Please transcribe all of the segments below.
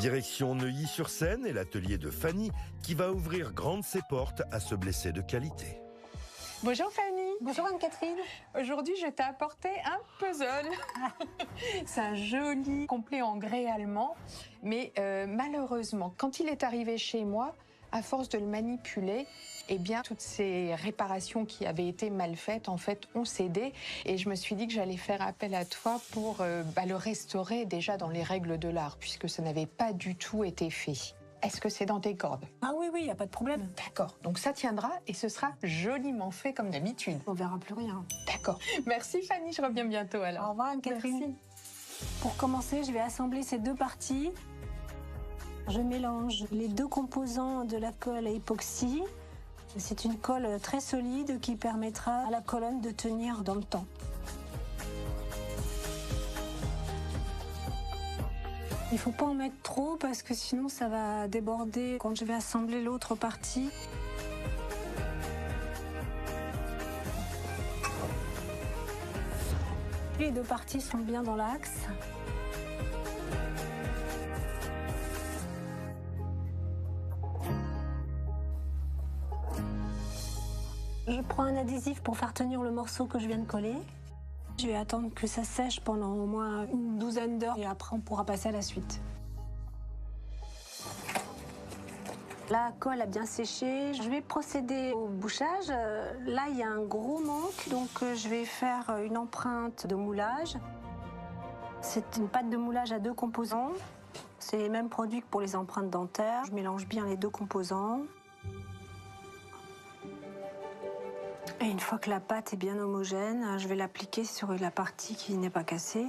Direction Neuilly-sur-Seine et l'atelier de Fanny qui va ouvrir grandes ses portes à ce blessé de qualité. Bonjour Fanny. Bonjour Anne-Catherine. Aujourd'hui, je t'ai apporté un puzzle. C'est un joli complet en grès allemand, mais malheureusement, quand il est arrivé chez moi, à force de le manipuler, eh bien, toutes ces réparations qui avaient été mal faites, en fait, ont cédé. Et je me suis dit que j'allais faire appel à toi pour le restaurer déjà dans les règles de l'art, puisque ça n'avait pas du tout été fait. Est-ce que c'est dans tes cordes? Ah oui, il n'y a pas de problème. D'accord, donc ça tiendra et ce sera joliment fait comme d'habitude. On verra plus rien. D'accord. Merci Fanny, je reviens bientôt alors. Au revoir Anne-Catherine. Merci. Pour commencer, je vais assembler ces deux parties. Je mélange les deux composants de la colle à époxy. C'est une colle très solide qui permettra à la colonne de tenir dans le temps. Il ne faut pas en mettre trop parce que sinon ça va déborder quand je vais assembler l'autre partie. Les deux parties sont bien dans l'axe. Je prends un adhésif pour faire tenir le morceau que je viens de coller. Je vais attendre que ça sèche pendant au moins une douzaine d'heures et après on pourra passer à la suite. La colle a bien séché. Je vais procéder au bouchage. Là, il y a un gros manque, donc je vais faire une empreinte de moulage. C'est une pâte de moulage à deux composants. C'est les mêmes produits que pour les empreintes dentaires. Je mélange bien les deux composants. Et une fois que la pâte est bien homogène, je vais l'appliquer sur la partie qui n'est pas cassée.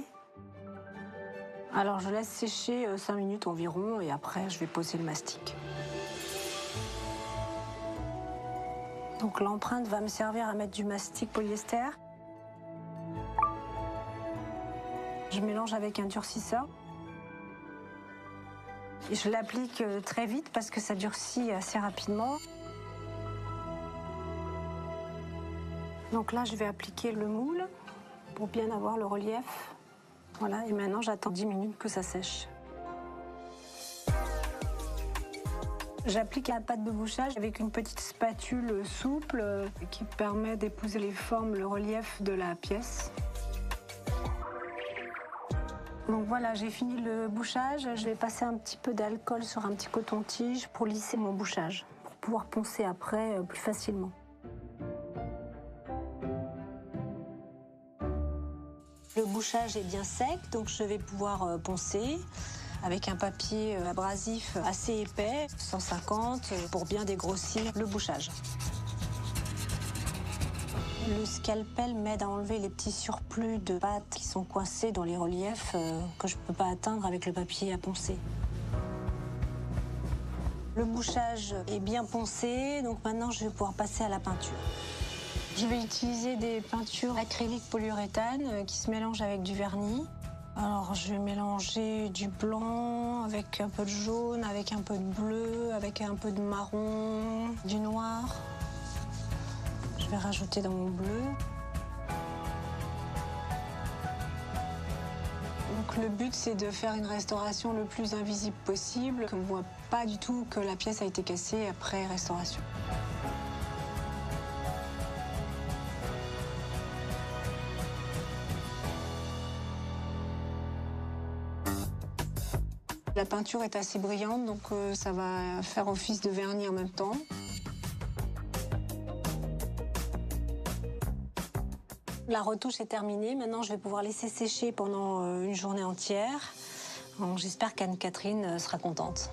Alors je laisse sécher 5 minutes environ et après je vais poser le mastic. Donc l'empreinte va me servir à mettre du mastic polyester. Je mélange avec un durcisseur. Et je l'applique très vite parce que ça durcit assez rapidement. Donc là, je vais appliquer le moule pour bien avoir le relief. Voilà, et maintenant j'attends 10 minutes que ça sèche. J'applique la pâte de bouchage avec une petite spatule souple qui permet d'épouser les formes, le relief de la pièce. Donc voilà, j'ai fini le bouchage. Je vais passer un petit peu d'alcool sur un petit coton-tige pour lisser mon bouchage, pour pouvoir poncer après plus facilement. Le bouchage est bien sec, donc je vais pouvoir poncer avec un papier abrasif assez épais, 150, pour bien dégrossir le bouchage. Le scalpel m'aide à enlever les petits surplus de pâte qui sont coincés dans les reliefs que je ne peux pas atteindre avec le papier à poncer. Le bouchage est bien poncé, donc maintenant je vais pouvoir passer à la peinture. Je vais utiliser des peintures acryliques polyuréthane qui se mélangent avec du vernis. Alors je vais mélanger du blanc avec un peu de jaune, avec un peu de bleu, avec un peu de marron, du noir. Je vais rajouter dans mon bleu. Donc le but c'est de faire une restauration le plus invisible possible, qu'on ne voit pas du tout que la pièce a été cassée après restauration. La peinture est assez brillante, donc ça va faire office de vernis en même temps. La retouche est terminée. Maintenant, je vais pouvoir laisser sécher pendant une journée entière. J'espère qu'Anne-Catherine sera contente.